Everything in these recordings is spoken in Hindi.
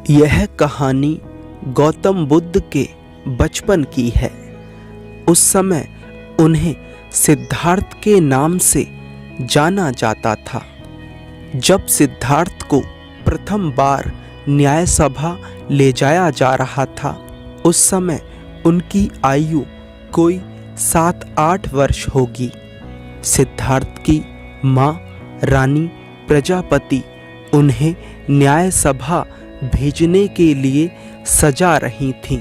यह कहानी गौतम बुद्ध के बचपन की है। उस समय उन्हें सिद्धार्थ के नाम से जाना जाता था। जब सिद्धार्थ को प्रथम बार न्याय सभा ले जाया जा रहा था, उस समय उनकी आयु कोई 7-8 वर्ष होगी। सिद्धार्थ की माँ रानी प्रजापति उन्हें न्याय सभा भेजने के लिए सजा रही थीं।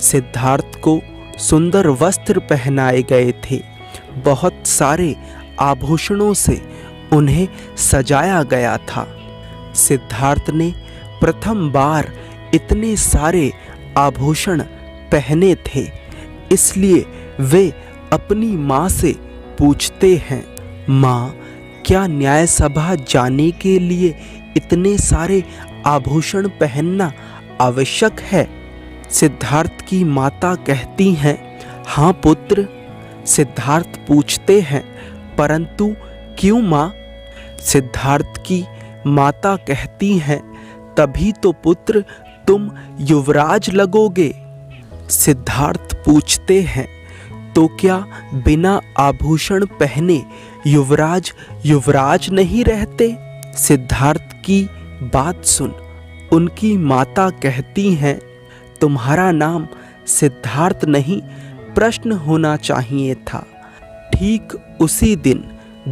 सिद्धार्थ को सुंदर वस्त्र पहनाए गए थे। बहुत सारे आभूषणों से उन्हें सजाया गया था। सिद्धार्थ ने प्रथम बार इतने सारे आभूषण पहने थे, इसलिए वे अपनी माँ से पूछते हैं, माँ, क्या न्याय सभा जाने के लिए इतने सारे आभूषण पहनना आवश्यक है? सिद्धार्थ की माता कहती हैं, हाँ पुत्र। सिद्धार्थ पूछते हैं, परंतु क्यों माँ? सिद्धार्थ की माता कहती हैं, तभी तो पुत्र तुम युवराज लगोगे। सिद्धार्थ पूछते हैं, तो क्या बिना आभूषण पहने युवराज नहीं रहते? सिद्धार्थ की बात सुन उनकी माता कहती हैं, तुम्हारा नाम सिद्धार्थ नहीं प्रश्न होना चाहिए था। ठीक उसी दिन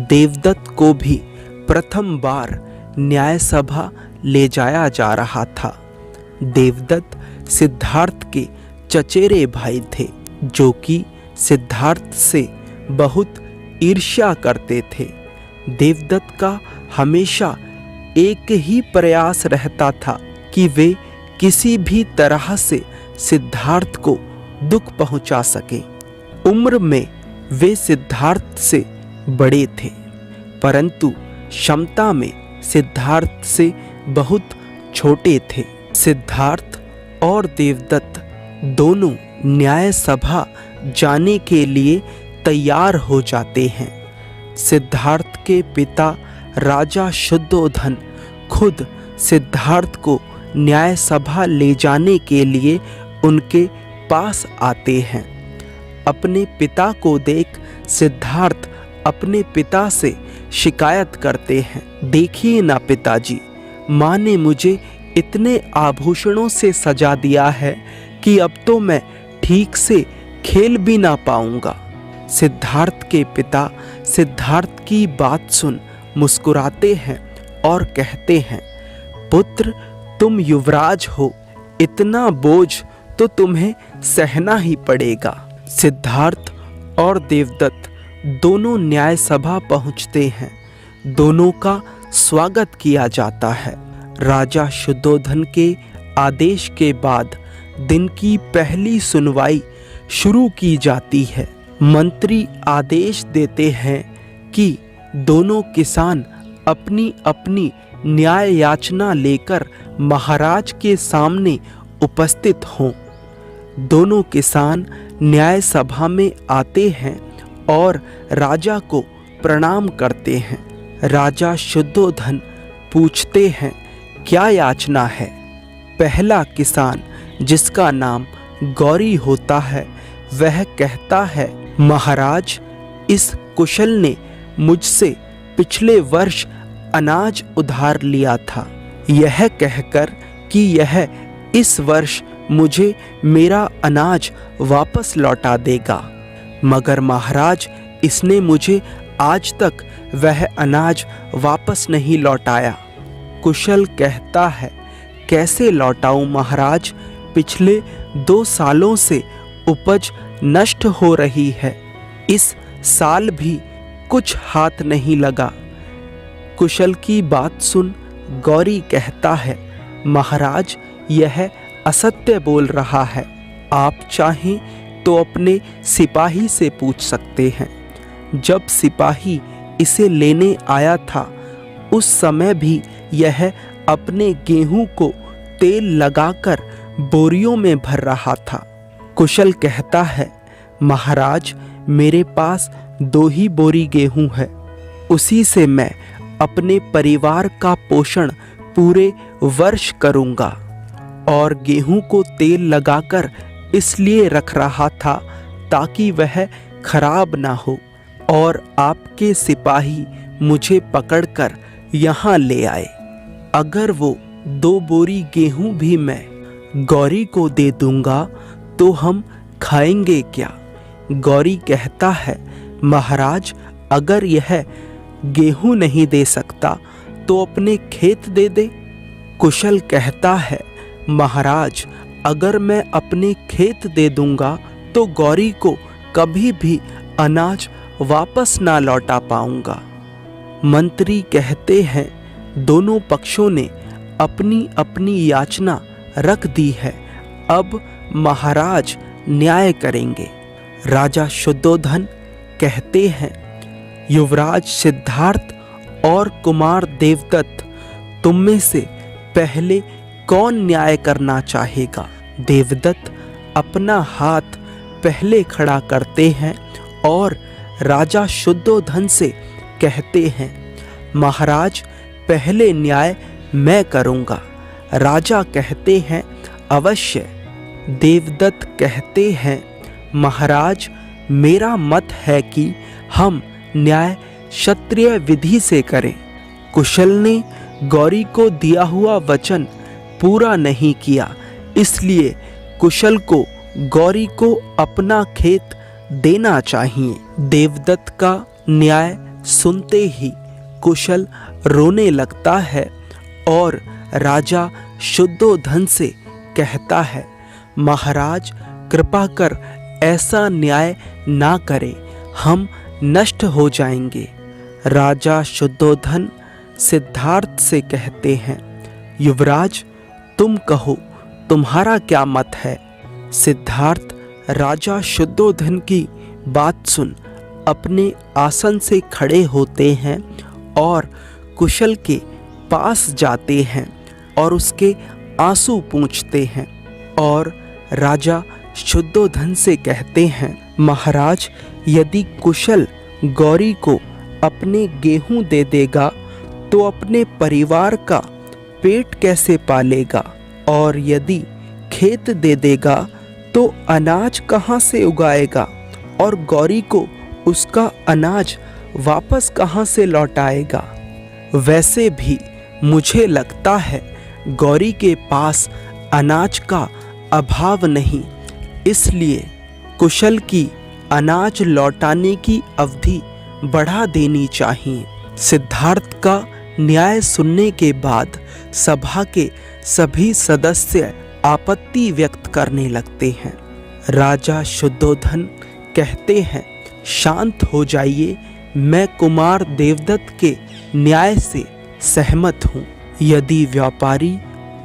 देवदत्त को भी प्रथम बार न्याय सभा ले जाया जा रहा था। देवदत्त सिद्धार्थ के चचेरे भाई थे, जो कि सिद्धार्थ से बहुत ईर्ष्या करते थे। देवदत्त का हमेशा एक ही प्रयास रहता था कि वे किसी भी तरह से सिद्धार्थ को दुख पहुंचा सके। उम्र में वे सिद्धार्थ से बड़े थे, परंतु क्षमता में सिद्धार्थ से बहुत छोटे थे। सिद्धार्थ और देवदत्त दोनों न्याय सभा जाने के लिए तैयार हो जाते हैं। सिद्धार्थ के पिता राजा शुद्धोधन खुद सिद्धार्थ को न्याय सभा ले जाने के लिए उनके पास आते हैं। अपने पिता को देख सिद्धार्थ अपने पिता से शिकायत करते हैं, देखिए ना पिताजी, माँ ने मुझे इतने आभूषणों से सजा दिया है कि अब तो मैं ठीक से खेल भी ना पाऊंगा। सिद्धार्थ के पिता सिद्धार्थ की बात सुन मुस्कुराते हैं और कहते हैं, पुत्र तुम युवराज हो, इतना बोझ तो तुम्हें सहना ही पड़ेगा। सिद्धार्थ और देवदत्त दोनों न्याय सभा पहुंचते हैं। दोनों का स्वागत किया जाता है। राजा शुद्धोधन के आदेश के बाद दिन की पहली सुनवाई शुरू की जाती है। मंत्री आदेश देते हैं कि दोनों किसान अपनी अपनी न्याय याचना लेकर महाराज के सामने उपस्थित हों। दोनों किसान न्याय सभा में आते हैं और राजा को प्रणाम करते हैं। राजा शुद्धोधन पूछते हैं, क्या याचना है? पहला किसान, जिसका नाम गौरी होता है, वह कहता है, महाराज, इस कुशल ने मुझसे पिछले वर्ष अनाज उधार लिया था। यह कहकर कि यह इस वर्ष मुझे मेरा अनाज वापस लौटा देगा, मगर महाराज, इसने मुझे आज तक वह अनाज वापस नहीं लौटाया। कुशल कहता है, कैसे लौटाऊं महाराज? पिछले 2 सालों से उपज नष्ट हो रही है, इस साल भी कुछ हाथ नहीं लगा। कुशल की बात सुन गौरी कहता है, महाराज, यह असत्य बोल रहा है। आप चाहें तो अपने सिपाही से पूछ सकते हैं। जब सिपाही इसे लेने आया था, उस समय भी यह अपने गेहूं को तेल लगाकर बोरियों में भर रहा था। कुशल कहता है, महाराज, मेरे पास 2 ही बोरी गेहूं है, उसी से मैं अपने परिवार का पोषण पूरे वर्ष करूंगा। और गेहूं को तेल लगाकर इसलिए रख रहा था ताकि वह खराब ना हो, और आपके सिपाही मुझे पकड़कर यहाँ ले आए। अगर वो 2 बोरी गेहूं भी मैं गौरी को दे दूंगा तो हम खाएंगे क्या? गौरी कहता है, महाराज अगर यह गेहूं नहीं दे सकता तो अपने खेत दे दे। कुशल कहता है, महाराज अगर मैं अपने खेत दे दूंगा तो गौरी को कभी भी अनाज वापस ना लौटा पाऊंगा। मंत्री कहते हैं, दोनों पक्षों ने अपनी अपनी याचना रख दी है, अब महाराज न्याय करेंगे। राजा शुद्धोधन कहते हैं, युवराज सिद्धार्थ और कुमार देवदत्त, तुम में से पहले कौन न्याय करना चाहेगा? देवदत्त अपना हाथ पहले खड़ा करते हैं और राजा शुद्धोधन से कहते हैं, महाराज पहले न्याय मैं करूंगा। राजा कहते हैं, अवश्य। देवदत्त कहते हैं, महाराज मेरा मत है कि हम न्याय क्षत्रिय विधि से करें। कुशल ने गौरी को दिया हुआ वचन पूरा नहीं किया, इसलिए कुशल को गौरी को अपना खेत देना चाहिए। देवदत्त का न्याय सुनते ही कुशल रोने लगता है और राजा शुद्धोधन से कहता है, महाराज कृपा कर ऐसा न्याय ना करें, हम नष्ट हो जाएंगे। राजा शुद्धोधन सिद्धार्थ से कहते हैं, युवराज तुम कहो तुम्हारा क्या मत है? सिद्धार्थ राजा शुद्धोधन की बात सुन अपने आसन से खड़े होते हैं और कुशल के पास जाते हैं और उसके आंसू पूंछते हैं और राजा शुद्धोधन से कहते हैं, महाराज यदि कुशल गौरी को अपने गेहूं दे देगा तो अपने परिवार का पेट कैसे पालेगा, और यदि खेत दे देगा तो अनाज कहाँ से उगाएगा, और गौरी को उसका अनाज वापस कहाँ से लौटाएगा? वैसे भी मुझे लगता है गौरी के पास अनाज का अभाव नहीं, इसलिए कुशल की अनाज लौटाने की अवधि बढ़ा देनी चाहिए। सिद्धार्थ का न्याय सुनने के बाद सभा के सभी सदस्य आपत्ति व्यक्त करने लगते हैं। राजा शुद्धोधन कहते हैं, शांत हो जाइए, मैं कुमार देवदत्त के न्याय से सहमत हूँ। यदि व्यापारी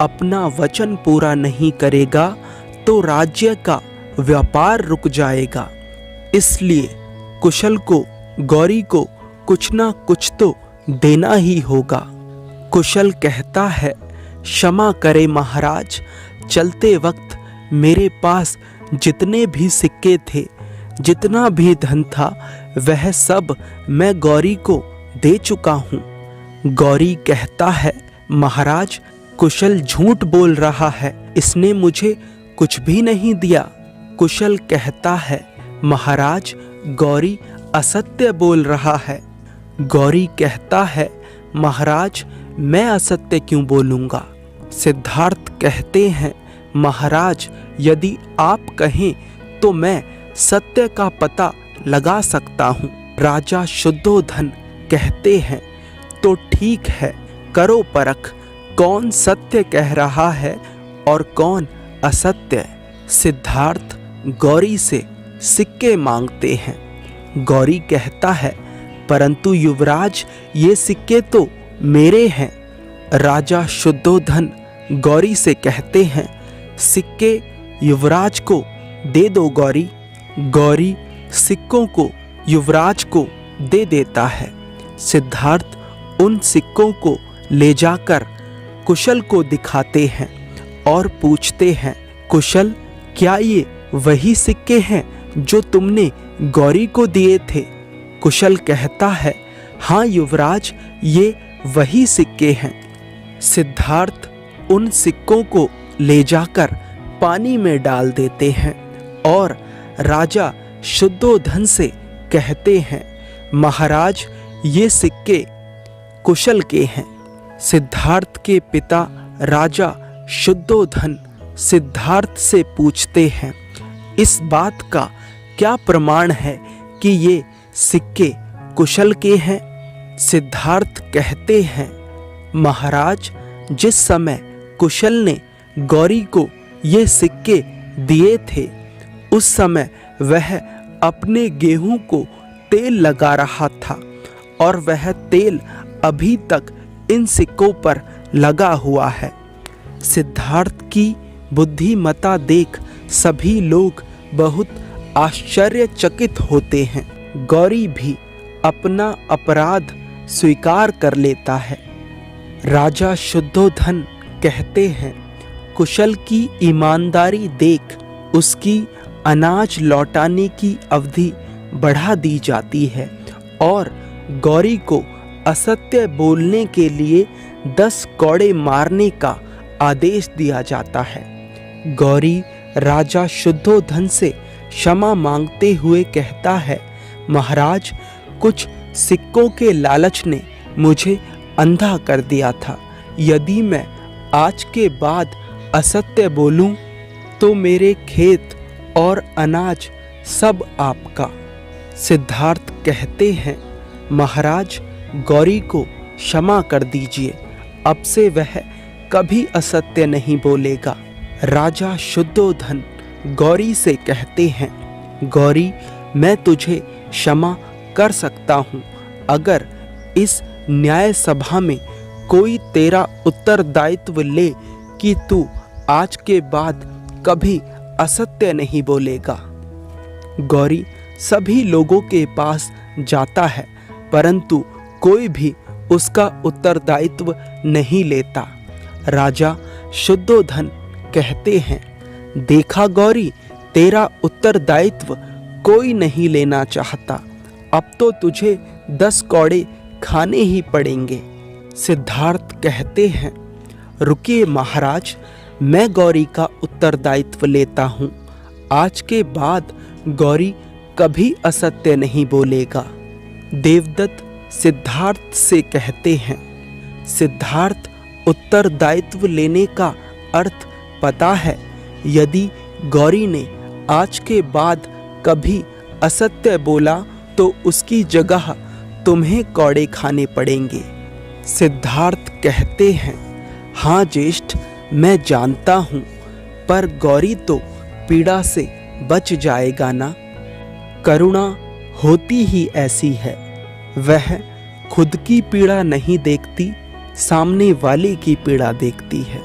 अपना वचन पूरा नहीं करेगा तो राज्य का व्यापार रुक जाएगा, इसलिए कुशल को गौरी को कुछ ना कुछ तो देना ही होगा। कुशल कहता है, क्षमा करे महाराज, चलते वक्त मेरे पास जितने भी सिक्के थे, जितना भी धन था, वह सब मैं गौरी को दे चुका हूँ। गौरी कहता है, महाराज कुशल झूठ बोल रहा है, इसने मुझे कुछ भी नहीं दिया। कुशल कहता है, महाराज गौरी असत्य बोल रहा है। गौरी कहता है, महाराज मैं असत्य क्यों बोलूँगा? सिद्धार्थ कहते हैं, महाराज यदि आप कहें तो मैं सत्य का पता लगा सकता हूँ। राजा शुद्धोधन कहते हैं, तो ठीक है, करो परख, कौन सत्य कह रहा है और कौन असत्य। सिद्धार्थ गौरी से सिक्के मांगते हैं। गौरी कहता है, परंतु युवराज ये सिक्के तो मेरे हैं। राजा शुद्धोधन गौरी से कहते हैं, सिक्के युवराज को दे दो गौरी। गौरी सिक्कों को युवराज को दे देता है। सिद्धार्थ उन सिक्कों को ले जाकर कुशल को दिखाते हैं और पूछते हैं, कुशल क्या ये वही सिक्के हैं जो तुमने गौरी को दिए थे? कुशल कहता है, हाँ युवराज, ये वही सिक्के हैं। सिद्धार्थ उन सिक्कों को ले जाकर पानी में डाल देते हैं और राजा शुद्धोधन से कहते हैं, महाराज ये सिक्के कुशल के हैं। सिद्धार्थ के पिता राजा शुद्धोधन सिद्धार्थ से पूछते हैं, इस बात का क्या प्रमाण है कि ये सिक्के कुशल के हैं? सिद्धार्थ कहते हैं, महाराज जिस समय कुशल ने गौरी को ये सिक्के दिए थे उस समय वह अपने गेहूं को तेल लगा रहा था और वह तेल अभी तक इन सिक्कों पर लगा हुआ है। सिद्धार्थ की बुद्धिमत्ता देख सभी लोग बहुत आश्चर्यचकित होते हैं। गौरी भी अपना अपराध स्वीकार कर लेता है। राजा शुद्धोधन कहते हैं, कुशल की ईमानदारी देख उसकी अनाज लौटाने की अवधि बढ़ा दी जाती है और गौरी को असत्य बोलने के लिए 10 कौड़े मारने का आदेश दिया जाता है। गौरी राजा शुद्धोधन से क्षमा मांगते हुए कहता है, महाराज कुछ सिक्कों के लालच ने मुझे अंधा कर दिया था। यदि मैं आज के बाद असत्य बोलूं तो मेरे खेत और अनाज सब आपका। सिद्धार्थ कहते हैं, महाराज गौरी को क्षमा कर दीजिए, अब से वह कभी असत्य नहीं बोलेगा। राजा शुद्धोधन गौरी से कहते हैं, गौरी मैं तुझे क्षमा कर सकता हूँ अगर इस न्याय सभा में कोई तेरा उत्तरदायित्व ले कि तू आज के बाद कभी असत्य नहीं बोलेगा। गौरी सभी लोगों के पास जाता है परंतु कोई भी उसका उत्तरदायित्व नहीं लेता। राजा शुद्धोधन कहते हैं, देखा गौरी तेरा उत्तरदायित्व कोई नहीं लेना चाहता, अब तो तुझे 10 कौड़े खाने ही पड़ेंगे। सिद्धार्थ कहते हैं, रुकिए महाराज मैं गौरी का उत्तरदायित्व लेता हूँ, आज के बाद गौरी कभी असत्य नहीं बोलेगा। देवदत्त सिद्धार्थ से कहते हैं, सिद्धार्थ उत्तरदायित्व लेने का अर्थ पता है? यदि गौरी ने आज के बाद कभी असत्य बोला तो उसकी जगह तुम्हें कौड़े खाने पड़ेंगे। सिद्धार्थ कहते हैं, हाँ ज्येष्ठ मैं जानता हूँ, पर गौरी तो पीड़ा से बच जाएगा ना। करुणा होती ही ऐसी है, वह खुद की पीड़ा नहीं देखती, सामने वाले की पीड़ा देखती है।